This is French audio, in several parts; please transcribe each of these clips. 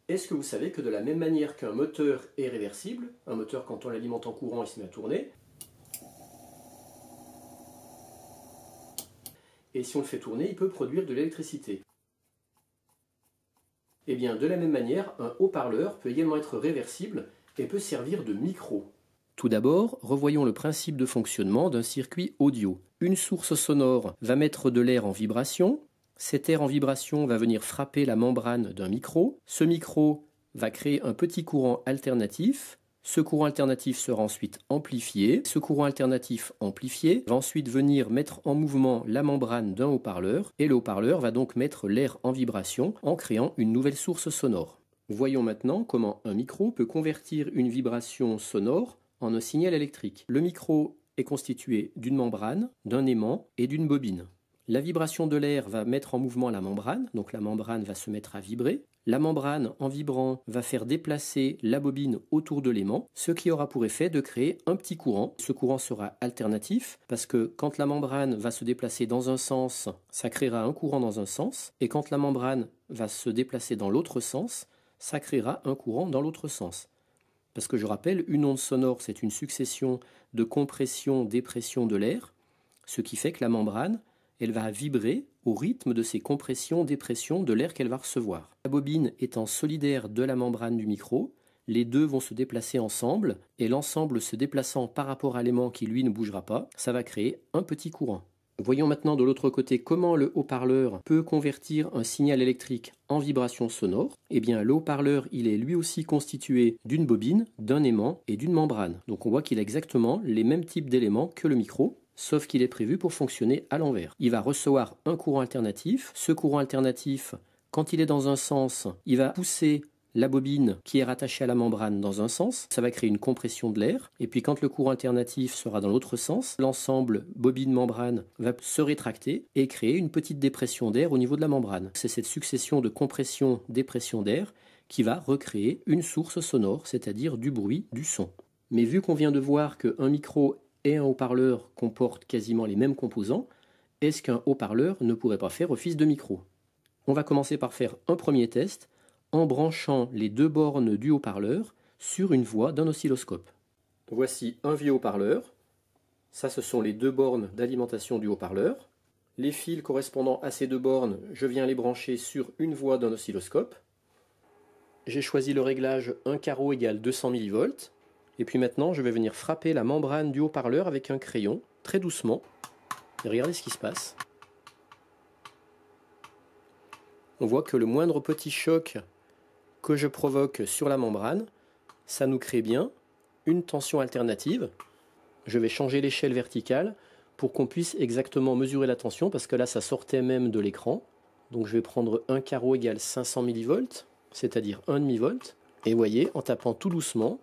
Est-ce que vous savez que de la même manière qu'un moteur est réversible, un moteur quand on l'alimente en courant il se met à tourner, et si on le fait tourner il peut produire de l'électricité. Et bien de la même manière, un haut-parleur peut également être réversible et peut servir de micro. Tout d'abord, revoyons le principe de fonctionnement d'un circuit audio. Une source sonore va mettre de l'air en vibration. Cet air en vibration va venir frapper la membrane d'un micro. Ce micro va créer un petit courant alternatif. Ce courant alternatif sera ensuite amplifié. Ce courant alternatif amplifié va ensuite venir mettre en mouvement la membrane d'un haut-parleur. Et le haut-parleur va donc mettre l'air en vibration en créant une nouvelle source sonore. Voyons maintenant comment un micro peut convertir une vibration sonore en un signal électrique. Le micro est constitué d'une membrane, d'un aimant et d'une bobine. La vibration de l'air va mettre en mouvement la membrane, donc la membrane va se mettre à vibrer. La membrane, en vibrant, va faire déplacer la bobine autour de l'aimant, ce qui aura pour effet de créer un petit courant. Ce courant sera alternatif, parce que quand la membrane va se déplacer dans un sens, ça créera un courant dans un sens, et quand la membrane va se déplacer dans l'autre sens, ça créera un courant dans l'autre sens. Parce que je rappelle, une onde sonore, c'est une succession de compression-dépression de l'air, ce qui fait que la membrane, elle va vibrer au rythme de ces compressions-dépressions de l'air qu'elle va recevoir. La bobine étant solidaire de la membrane du micro, les deux vont se déplacer ensemble, et l'ensemble se déplaçant par rapport à l'aimant qui lui ne bougera pas, ça va créer un petit courant. Voyons maintenant de l'autre côté comment le haut-parleur peut convertir un signal électrique en vibration sonore. Eh bien, le haut-parleur, il est lui aussi constitué d'une bobine, d'un aimant et d'une membrane. Donc on voit qu'il a exactement les mêmes types d'éléments que le micro, sauf qu'il est prévu pour fonctionner à l'envers. Il va recevoir un courant alternatif. Ce courant alternatif, quand il est dans un sens, il va pousser la bobine qui est rattachée à la membrane dans un sens, ça va créer une compression de l'air, et puis quand le courant alternatif sera dans l'autre sens, l'ensemble bobine-membrane va se rétracter et créer une petite dépression d'air au niveau de la membrane. C'est cette succession de compression-dépression d'air qui va recréer une source sonore, c'est-à-dire du bruit, du son. Mais vu qu'on vient de voir qu'un micro et un haut-parleur comportent quasiment les mêmes composants, est-ce qu'un haut-parleur ne pourrait pas faire office de micro? On va commencer par faire un premier test en branchant les deux bornes du haut-parleur sur une voie d'un oscilloscope. Voici un vieux haut-parleur. Ça, ce sont les deux bornes d'alimentation du haut-parleur. Les fils correspondant à ces deux bornes, je viens les brancher sur une voie d'un oscilloscope. J'ai choisi le réglage 1 carreau égale 200 mV. Et puis maintenant, je vais venir frapper la membrane du haut-parleur avec un crayon, très doucement. Et regardez ce qui se passe. On voit que le moindre petit choc que je provoque sur la membrane, ça nous crée bien une tension alternative. Je vais changer l'échelle verticale pour qu'on puisse exactement mesurer la tension, parce que là ça sortait même de l'écran. Donc je vais prendre 1 carreau égale 500 mV, c'est-à-dire 1 demi-volt. Et vous voyez, en tapant tout doucement,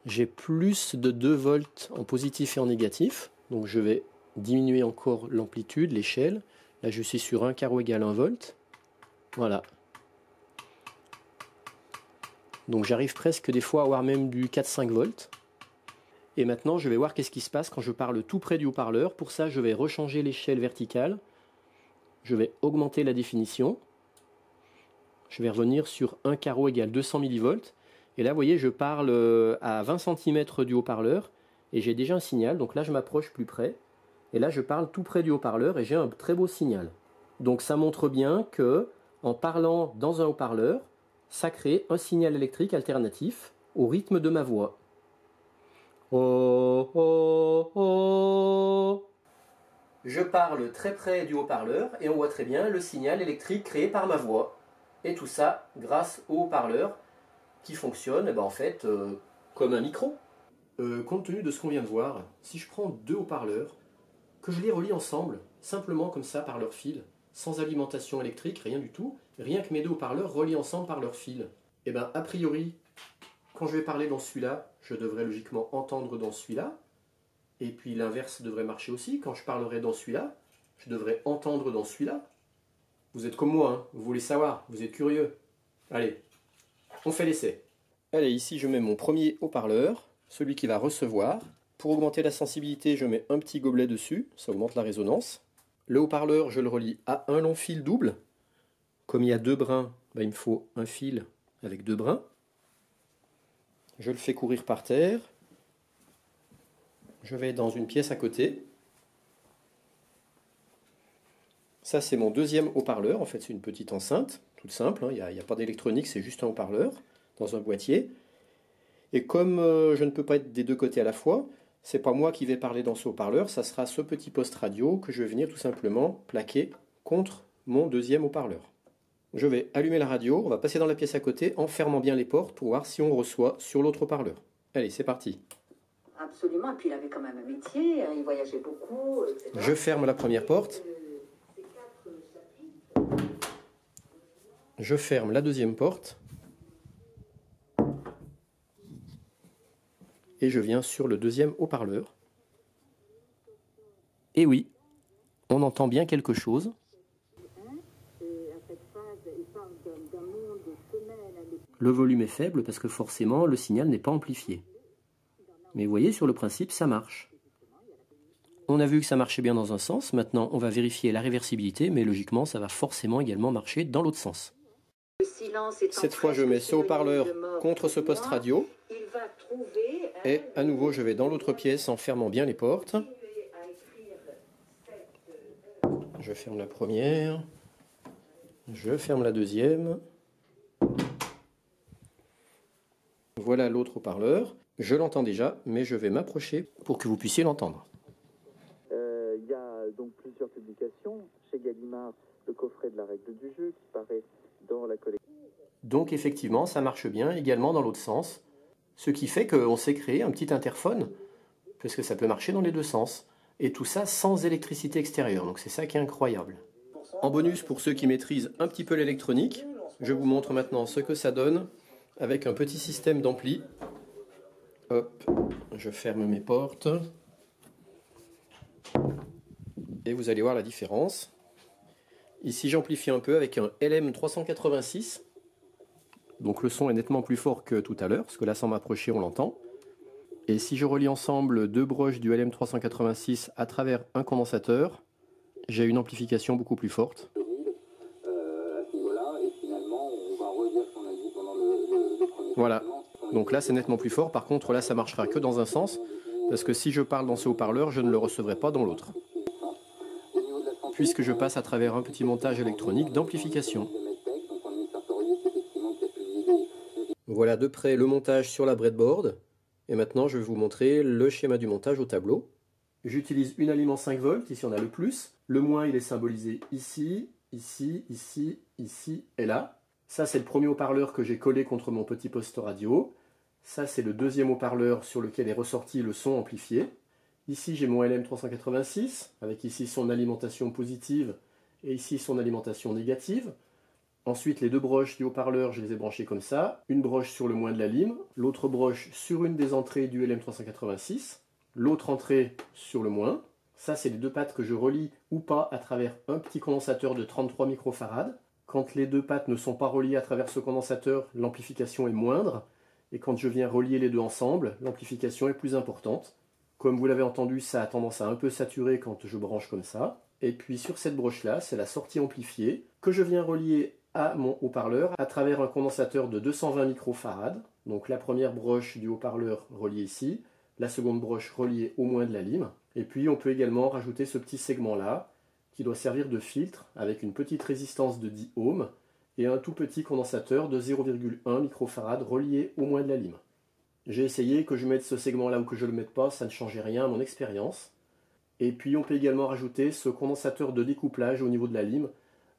j'ai plus de 2 volts en positif et en négatif. Donc je vais diminuer encore l'amplitude, l'échelle. Là je suis sur 1 carreau égale 1 volt. Voilà. Donc j'arrive presque des fois à avoir même du 4-5 volts. Et maintenant je vais voir qu'est-ce qui se passe quand je parle tout près du haut-parleur. Pour ça je vais rechanger l'échelle verticale. Je vais augmenter la définition. Je vais revenir sur 1 carreau égale 200 mV. Et là vous voyez je parle à 20 cm du haut-parleur. Et j'ai déjà un signal. Donc là je m'approche plus près. Et là je parle tout près du haut-parleur et j'ai un très beau signal. Donc ça montre bien que en parlant dans un haut-parleur, ça crée un signal électrique alternatif au rythme de ma voix. Oh, oh, oh. Je parle très près du haut-parleur et on voit très bien le signal électrique créé par ma voix. Et tout ça grâce au haut-parleur qui fonctionne en fait, comme un micro. Compte tenu de ce qu'on vient de voir, si je prends deux haut-parleurs, que je les relie ensemble, simplement comme ça par leur fil, sans alimentation électrique, rien du tout, rien que mes deux haut-parleurs reliés ensemble par leur fil. Et bien, a priori, quand je vais parler dans celui-là, je devrais logiquement entendre dans celui-là, et puis l'inverse devrait marcher aussi. Quand je parlerai dans celui-là, je devrais entendre dans celui-là. Vous êtes comme moi, hein, vous voulez savoir, vous êtes curieux. Allez, on fait l'essai. Allez, ici je mets mon premier haut-parleur, celui qui va recevoir. Pour augmenter la sensibilité, je mets un petit gobelet dessus, ça augmente la résonance. Le haut-parleur, je le relie à un long fil double. Comme il y a deux brins, il me faut un fil avec 2 brins. Je le fais courir par terre. Je vais dans une pièce à côté. Ça, c'est mon deuxième haut-parleur. En fait, c'est une petite enceinte, toute simple. Il n'y a pas d'électronique, c'est juste un haut-parleur dans un boîtier. Et comme je ne peux pas être des deux côtés à la fois, c'est pas moi qui vais parler dans ce haut-parleur, ça sera ce petit poste radio que je vais venir tout simplement plaquer contre mon deuxième haut-parleur. Je vais allumer la radio, on va passer dans la pièce à côté en fermant bien les portes pour voir si on reçoit sur l'autre haut-parleur. Allez, c'est parti. Absolument, et puis il avait quand même un métier, il voyageait beaucoup, etc. Je ferme la première porte. Je ferme la deuxième porte. Et je viens sur le deuxième haut-parleur. Et oui, on entend bien quelque chose. Le volume est faible parce que forcément le signal n'est pas amplifié. Mais vous voyez, sur le principe, ça marche. On a vu que ça marchait bien dans un sens, maintenant on va vérifier la réversibilité, mais logiquement ça va forcément également marcher dans l'autre sens. Cette fois je mets ce haut-parleur contre ce poste radio, et à nouveau je vais dans l'autre pièce en fermant bien les portes. Je ferme la première, je ferme la deuxième. Voilà l'autre haut-parleur. Je l'entends déjà, mais je vais m'approcher pour que vous puissiez l'entendre. Il y a donc plusieurs publications. Chez Gallimard, le coffret de la règle du jeu qui paraît dans la collection. Donc effectivement, ça marche bien également dans l'autre sens. Ce qui fait qu'on s'est créé un petit interphone, parce que ça peut marcher dans les deux sens. Et tout ça sans électricité extérieure, donc c'est ça qui est incroyable. En bonus, pour ceux qui maîtrisent un petit peu l'électronique, je vous montre maintenant ce que ça donne avec un petit système d'ampli. Hop, je ferme mes portes. Et vous allez voir la différence. Ici j'amplifie un peu avec un LM386. Donc le son est nettement plus fort que tout à l'heure, parce que là sans m'approcher on l'entend. Et si je relie ensemble 2 broches du LM386 à travers un condensateur, j'ai une amplification beaucoup plus forte. Voilà, donc là c'est nettement plus fort. Par contre là ça marchera que dans un sens, parce que si je parle dans ce haut-parleur, je ne le recevrai pas dans l'autre, puisque je passe à travers un petit montage électronique d'amplification. Voilà de près le montage sur la breadboard. Et maintenant je vais vous montrer le schéma du montage au tableau. J'utilise une aliment 5 volts, ici on a le plus. Le moins il est symbolisé ici, ici, ici, ici et là. Ça c'est le premier haut-parleur que j'ai collé contre mon petit poste radio. Ça c'est le deuxième haut-parleur sur lequel est ressorti le son amplifié. Ici j'ai mon LM386, avec ici son alimentation positive et ici son alimentation négative. Ensuite, les 2 broches du haut-parleur, je les ai branchées comme ça. Une broche sur le moins de la lime, l'autre broche sur une des entrées du LM386, l'autre entrée sur le moins. Ça, c'est les 2 pattes que je relie ou pas à travers un petit condensateur de 33 microfarad. Quand les 2 pattes ne sont pas reliées à travers ce condensateur, l'amplification est moindre. Et quand je viens relier les 2 ensemble, l'amplification est plus importante. Comme vous l'avez entendu, ça a tendance à un peu saturer quand je branche comme ça. Et puis sur cette broche-là, c'est la sortie amplifiée que je viens relier à mon haut-parleur à travers un condensateur de 220 microfarad. Donc la première broche du haut-parleur reliée ici, la seconde broche reliée au moins de la lime. Et puis on peut également rajouter ce petit segment-là qui doit servir de filtre avec une petite résistance de 10 ohms et un tout petit condensateur de 0,1 microfarad relié au moins de la lime. J'ai essayé que je mette ce segment-là ou que je ne le mette pas, ça ne changeait rien à mon expérience. Et puis on peut également rajouter ce condensateur de découplage au niveau de la lime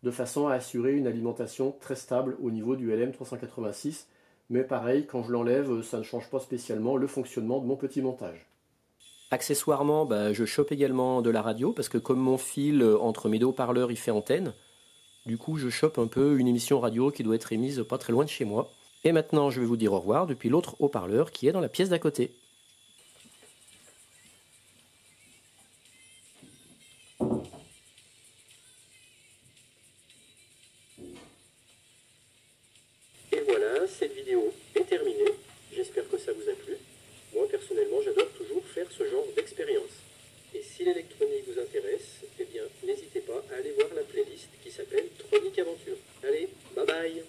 de façon à assurer une alimentation très stable au niveau du LM386. Mais pareil, quand je l'enlève, ça ne change pas spécialement le fonctionnement de mon petit montage. Accessoirement, je chope également de la radio, parce que comme mon fil entre mes 2 haut-parleurs il fait antenne, du coup je chope un peu une émission radio qui doit être émise pas très loin de chez moi. Et maintenant je vais vous dire au revoir depuis l'autre haut-parleur qui est dans la pièce d'à côté. Et voilà, cette vidéo est terminée. J'espère que ça vous a plu. Moi, personnellement, j'adore toujours faire ce genre d'expérience. Et si l'électronique vous intéresse, eh bien, n'hésitez pas à aller voir la playlist qui s'appelle Tronic Aventure. Allez, bye bye!